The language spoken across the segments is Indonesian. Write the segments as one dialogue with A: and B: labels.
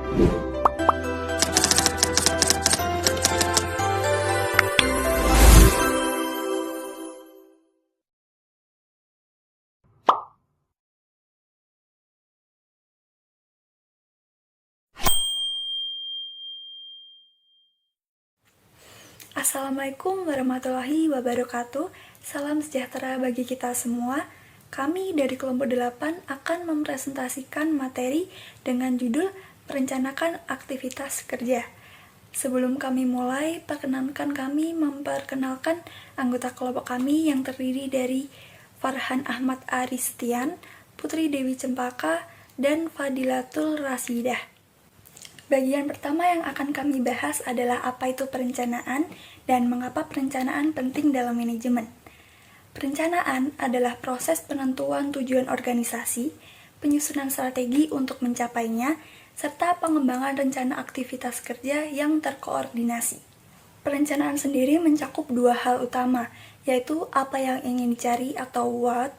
A: Assalamualaikum warahmatullahi wabarakatuh. Salam sejahtera bagi kita semua. Kami dari kelompok 8 akan mempresentasikan materi dengan judul Merencanakan Aktivitas Kerja. Sebelum kami mulai, perkenankan kami memperkenalkan anggota kelompok kami yang terdiri dari Farhan Ahmad Aristian, Putri Dewi Cempaka, dan Fadilatul Rasidah. Bagian pertama yang akan kami bahas adalah apa itu perencanaan dan mengapa perencanaan penting dalam manajemen. Perencanaan adalah proses penentuan tujuan organisasi, penyusunan strategi untuk mencapainya, serta pengembangan rencana aktivitas kerja yang terkoordinasi. Perencanaan sendiri mencakup dua hal utama, yaitu apa yang ingin dicari atau what,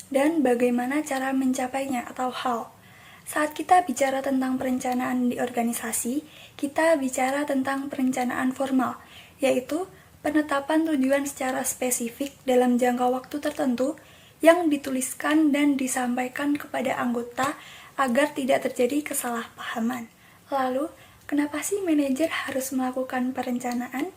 A: dan bagaimana cara mencapainya atau how. Saat kita bicara tentang perencanaan di organisasi, kita bicara tentang perencanaan formal, yaitu penetapan tujuan secara spesifik dalam jangka waktu tertentu yang dituliskan dan disampaikan kepada anggota agar tidak terjadi kesalahpahaman. Lalu, kenapa sih manajer harus melakukan perencanaan?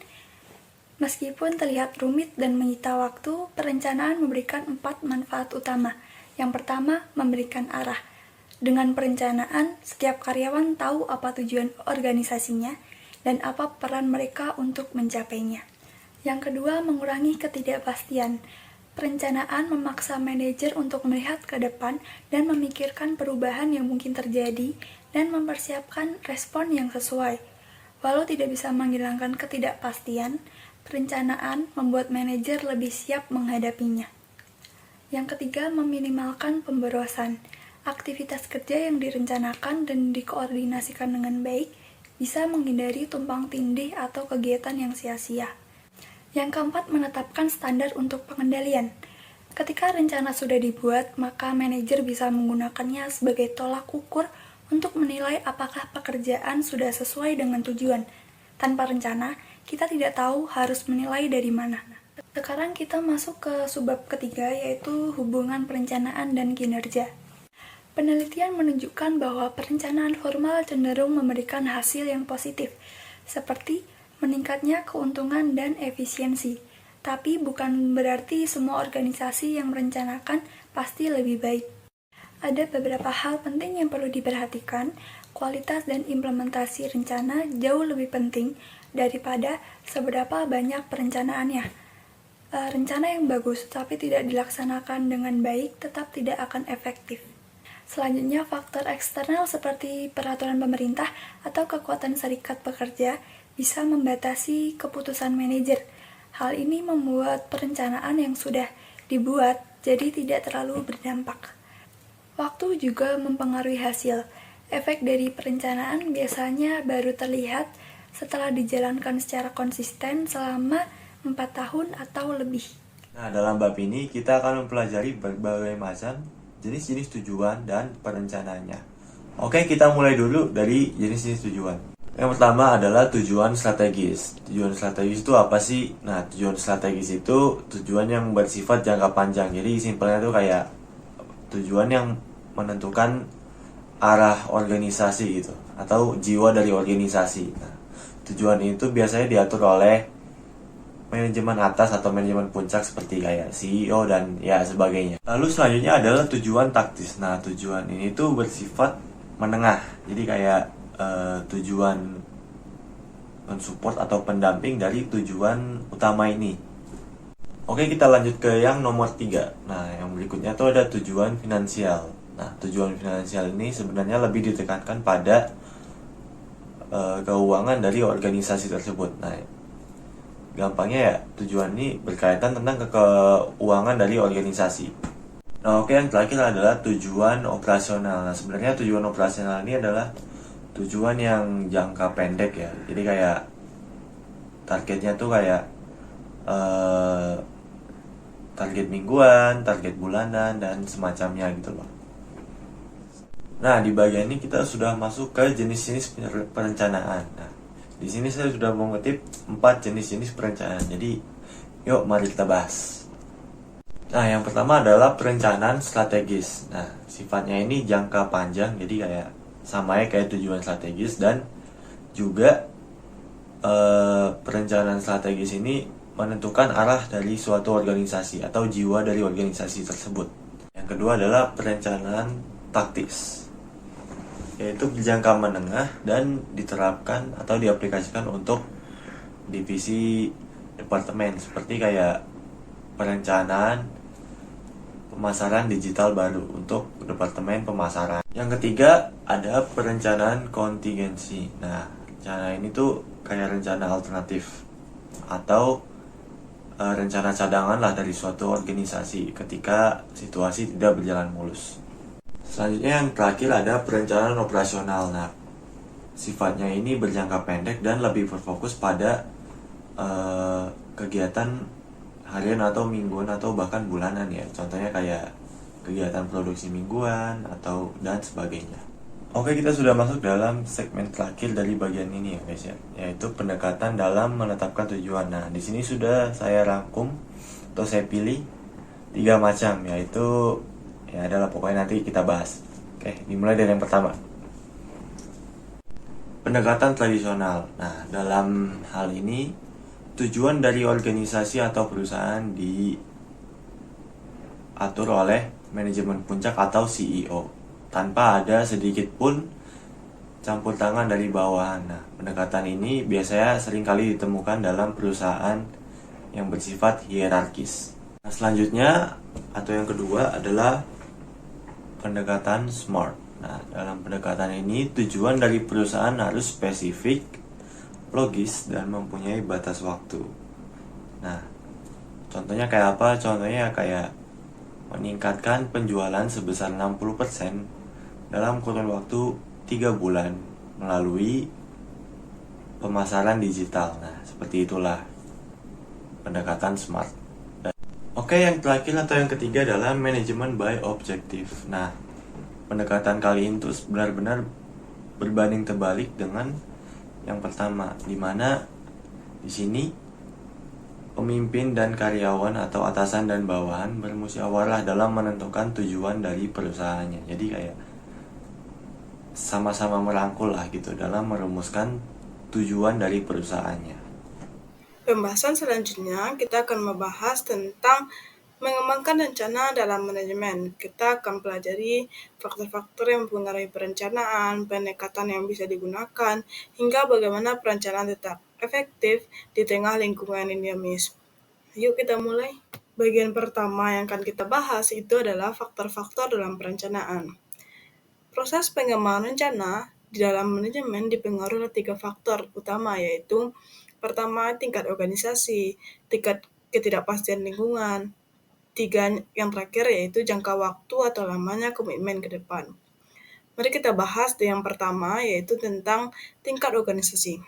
A: Meskipun terlihat rumit dan menyita waktu, perencanaan memberikan 4 manfaat utama. Yang pertama, memberikan arah. Dengan perencanaan, setiap karyawan tahu apa tujuan organisasinya dan apa peran mereka untuk mencapainya. Yang kedua, mengurangi ketidakpastian. Perencanaan memaksa manajer untuk melihat ke depan dan memikirkan perubahan yang mungkin terjadi dan mempersiapkan respon yang sesuai. Walau tidak bisa menghilangkan ketidakpastian, perencanaan membuat manajer lebih siap menghadapinya. Yang ketiga, meminimalkan pemborosan. Aktivitas kerja yang direncanakan dan dikoordinasikan dengan baik bisa menghindari tumpang tindih atau kegiatan yang sia-sia. Yang keempat, menetapkan standar untuk pengendalian. Ketika rencana sudah dibuat, maka manajer bisa menggunakannya sebagai tolak ukur untuk menilai apakah pekerjaan sudah sesuai dengan tujuan. Tanpa rencana, kita tidak tahu harus menilai dari mana. Sekarang kita masuk ke subbab ketiga, yaitu hubungan perencanaan dan kinerja. Penelitian menunjukkan bahwa perencanaan formal cenderung memberikan hasil yang positif, seperti meningkatnya keuntungan dan efisiensi. Tapi bukan berarti semua organisasi yang merencanakan pasti lebih baik. Ada beberapa hal penting yang perlu diperhatikan. Kualitas dan implementasi rencana jauh lebih penting daripada seberapa banyak perencanaannya. Rencana yang bagus tapi tidak dilaksanakan dengan baik tetap tidak akan efektif. Selanjutnya, faktor eksternal seperti peraturan pemerintah atau kekuatan serikat pekerja bisa membatasi keputusan manajer. Hal ini membuat perencanaan yang sudah dibuat jadi tidak terlalu berdampak. Waktu juga mempengaruhi hasil. Efek dari perencanaan biasanya baru terlihat setelah dijalankan secara konsisten selama 4 tahun atau lebih.
B: Nah, dalam bab ini kita akan mempelajari berbagai macam jenis-jenis tujuan dan perencanaannya. Oke, kita mulai dulu dari jenis-jenis tujuan. Yang pertama adalah tujuan strategis. Tujuan strategis itu apa sih? Nah, tujuan strategis itu tujuan yang bersifat jangka panjang. Jadi simpelnya itu kayak tujuan yang menentukan arah organisasi gitu, atau jiwa dari organisasi. Nah, tujuan itu biasanya diatur oleh manajemen atas atau manajemen puncak seperti kayak CEO dan ya sebagainya. Lalu selanjutnya adalah tujuan taktis. Nah, tujuan ini tuh bersifat menengah. Jadi kayak tujuan mensupport atau pendamping dari tujuan utama ini. Oke, kita lanjut ke yang nomor 3. Nah, yang berikutnya tuh ada tujuan finansial. Nah, tujuan finansial ini sebenarnya lebih ditekankan pada keuangan dari organisasi tersebut. Nah, gampangnya ya, tujuan ini berkaitan tentang keuangan dari organisasi. Nah, oke, yang terakhir adalah tujuan operasional. Nah, sebenarnya tujuan operasional ini adalah tujuan yang jangka pendek ya. Jadi kayak targetnya tuh kayak target mingguan, target bulanan, dan semacamnya gitu loh. Nah, di bagian ini kita sudah masuk ke jenis-jenis perencanaan. Nah, di sini saya sudah mengutip 4 jenis-jenis perencanaan. Jadi, yuk mari kita bahas. Nah, yang pertama adalah perencanaan strategis. Nah, sifatnya ini jangka panjang, jadi kayak sama ya kayak tujuan strategis, dan juga perencanaan strategis ini menentukan arah dari suatu organisasi atau jiwa dari organisasi tersebut. Yang kedua adalah perencanaan taktis, yaitu jangka menengah dan diterapkan atau diaplikasikan untuk divisi departemen seperti kayak perencanaan pemasaran digital baru untuk departemen pemasaran. Yang ketiga ada perencanaan kontingensi. Nah, rencana ini tuh kayak rencana alternatif atau rencana cadangan lah dari suatu organisasi ketika situasi tidak berjalan mulus. Selanjutnya yang terakhir ada perencanaan operasional. Nah, sifatnya ini berjangka pendek dan lebih berfokus pada kegiatan harian atau mingguan atau bahkan bulanan ya. Contohnya kayak kegiatan produksi mingguan atau dan sebagainya. Oke, kita sudah masuk dalam segmen terakhir dari bagian ini ya guys ya, yaitu pendekatan dalam menetapkan tujuan. Nah, di sini sudah saya rangkum atau saya pilih 3 macam, yaitu ya adalah pokoknya nanti kita bahas. Oke, dimulai dari yang pertama. Pendekatan tradisional. Nah, dalam hal ini tujuan dari organisasi atau perusahaan diatur oleh manajemen puncak atau CEO tanpa ada sedikit pun campur tangan dari bawahan. Nah, pendekatan ini biasanya seringkali ditemukan dalam perusahaan yang bersifat hierarkis. Nah, selanjutnya atau yang kedua adalah pendekatan SMART. Nah, dalam pendekatan ini tujuan dari perusahaan harus spesifik, logis, dan mempunyai batas waktu. Nah, contohnya kayak apa? Contohnya kayak meningkatkan penjualan sebesar 60% dalam kurun waktu 3 bulan melalui pemasaran digital. Nah, seperti itulah pendekatan SMART. Oke, yang terakhir atau yang ketiga adalah manajemen by objective. Nah, pendekatan kali ini tuh benar-benar berbanding terbalik dengan yang pertama, di mana di sini pemimpin dan karyawan atau atasan dan bawahan bermusyawarah dalam menentukan tujuan dari perusahaannya. Jadi kayak sama-sama merangkul lah gitu dalam merumuskan tujuan dari perusahaannya.
C: Pembahasan selanjutnya kita akan membahas tentang mengembangkan rencana dalam manajemen. Kita akan pelajari faktor-faktor yang mempengaruhi perencanaan, pendekatan yang bisa digunakan, hingga bagaimana perencanaan tetap efektif di tengah lingkungan yang dinamis. Yuk kita mulai. Bagian pertama yang akan kita bahas itu adalah faktor-faktor dalam perencanaan. Proses pengembangan rencana di dalam manajemen dipengaruhi oleh 3 faktor utama, yaitu pertama, tingkat organisasi, tingkat ketidakpastian lingkungan, 3 yang terakhir yaitu jangka waktu atau lamanya komitmen ke depan. Mari kita bahas yang pertama, yaitu tentang tingkat organisasi.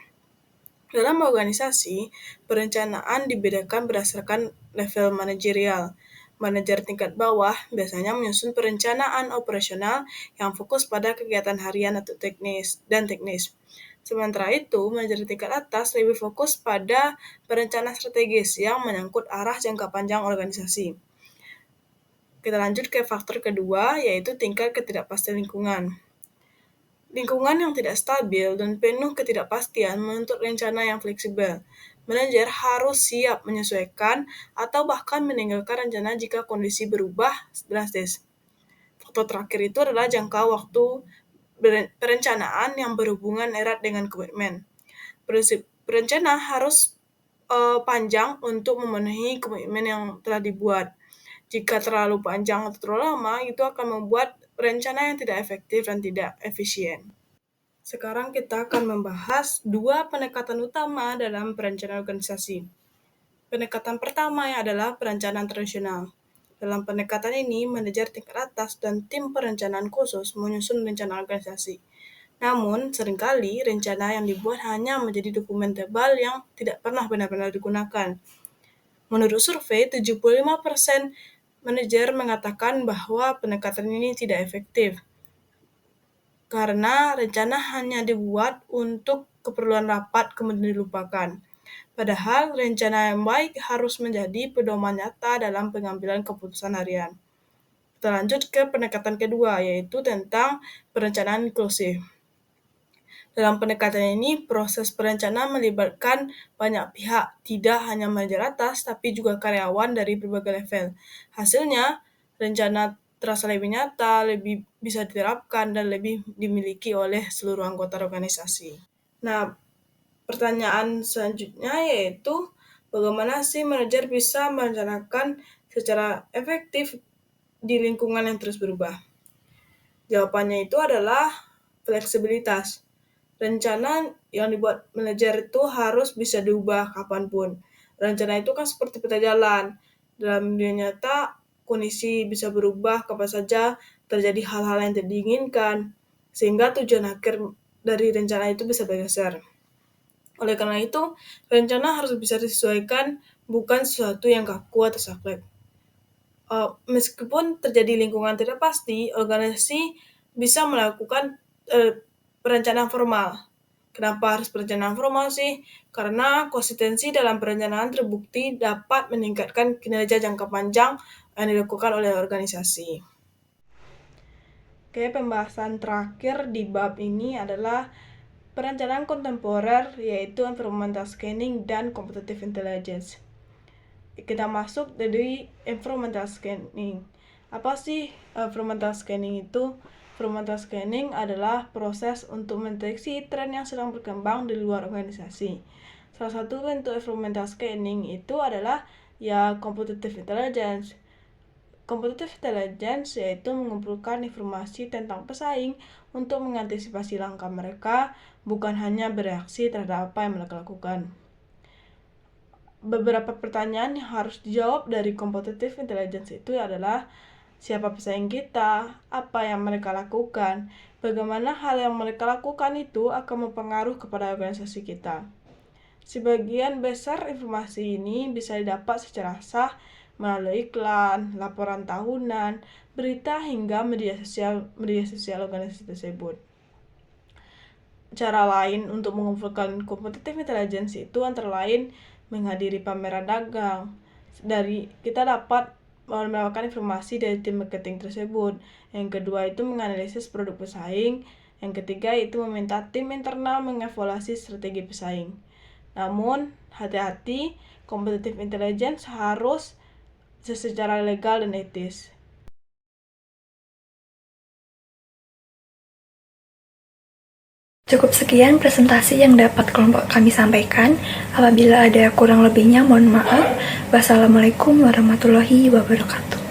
C: Dalam organisasi, perencanaan dibedakan berdasarkan level manajerial. Manajer tingkat bawah biasanya menyusun perencanaan operasional yang fokus pada kegiatan harian atau teknis. Sementara itu, manajer tingkat atas lebih fokus pada perencanaan strategis yang menyangkut arah jangka panjang organisasi. Kita lanjut ke faktor kedua, yaitu tingkat ketidakpastian lingkungan. Lingkungan yang tidak stabil dan penuh ketidakpastian menuntut rencana yang fleksibel. Manajer harus siap menyesuaikan atau bahkan meninggalkan rencana jika kondisi berubah drastis. Faktor terakhir itu adalah jangka waktu perencanaan yang berhubungan erat dengan komitmen. Prinsip perencana harus panjang untuk memenuhi komitmen yang telah dibuat. Jika terlalu panjang atau terlalu lama, itu akan membuat rencana yang tidak efektif dan tidak efisien. Sekarang kita akan membahas 2 pendekatan utama dalam perencanaan organisasi. Pendekatan pertama adalah perencanaan tradisional. Dalam pendekatan ini, manajer tingkat atas dan tim perencanaan khusus menyusun rencana organisasi. Namun, seringkali rencana yang dibuat hanya menjadi dokumen tebal yang tidak pernah benar-benar digunakan. Menurut survei, 75% manajer mengatakan bahwa pendekatan ini tidak efektif. karena rencana hanya dibuat untuk keperluan rapat kemudian dilupakan. Padahal rencana yang baik harus menjadi pedoman nyata dalam pengambilan keputusan harian. Kita lanjut ke pendekatan kedua, yaitu tentang perencanaan inklusif. Dalam pendekatan ini, proses perencanaan melibatkan banyak pihak, tidak hanya manajer atas, tapi juga karyawan dari berbagai level. Hasilnya, rencana terasa lebih nyata, lebih bisa diterapkan, dan lebih dimiliki oleh seluruh anggota organisasi. Nah, pertanyaan selanjutnya yaitu, bagaimana sih manajer bisa merencanakan secara efektif di lingkungan yang terus berubah? Jawabannya itu adalah fleksibilitas. Rencana yang dibuat manajer itu harus bisa diubah kapanpun. Rencana itu kan seperti peta jalan. Dalam dunia nyata, kondisi bisa berubah kapan saja, terjadi hal-hal yang tidak diinginkan, sehingga tujuan akhir dari rencana itu bisa bergeser. Oleh karena itu, rencana harus bisa disesuaikan, bukan sesuatu yang kaku atau saklek. Meskipun terjadi lingkungan tidak pasti, organisasi bisa melakukan perencanaan formal. Kenapa harus perencanaan formal sih? Karena konsistensi dalam perencanaan terbukti dapat meningkatkan kinerja jangka panjang yang dilakukan oleh organisasi. Oke, pembahasan terakhir di bab ini adalah perencanaan kontemporer, yaitu environmental scanning dan competitive intelligence. Kita masuk dari environmental scanning. Apa sih environmental scanning itu? Environmental scanning adalah proses untuk mendeteksi tren yang sedang berkembang di luar organisasi. Salah satu bentuk environmental scanning itu adalah competitive intelligence. Competitive intelligence yaitu mengumpulkan informasi tentang pesaing untuk mengantisipasi langkah mereka, bukan hanya bereaksi terhadap apa yang mereka lakukan. Beberapa pertanyaan yang harus dijawab dari competitive intelligence itu adalah, siapa pesaing kita, apa yang mereka lakukan, bagaimana hal yang mereka lakukan itu akan mempengaruhi kepada organisasi kita. Sebagian besar informasi ini bisa didapat secara sah melalui iklan, laporan tahunan, berita hingga media sosial organisasi tersebut. Cara lain untuk mengumpulkan competitive intelligence itu antara lain menghadiri pameran dagang. Kita dapat mendapatkan informasi dari tim marketing tersebut. Yang kedua itu menganalisis produk pesaing. Yang ketiga itu meminta tim internal mengevaluasi strategi pesaing. Namun, hati-hati, competitive intelligence harus secara legal dan etis.
A: Cukup sekian presentasi yang dapat kelompok kami sampaikan. Apabila ada kurang lebihnya, mohon maaf. Wassalamualaikum warahmatullahi wabarakatuh.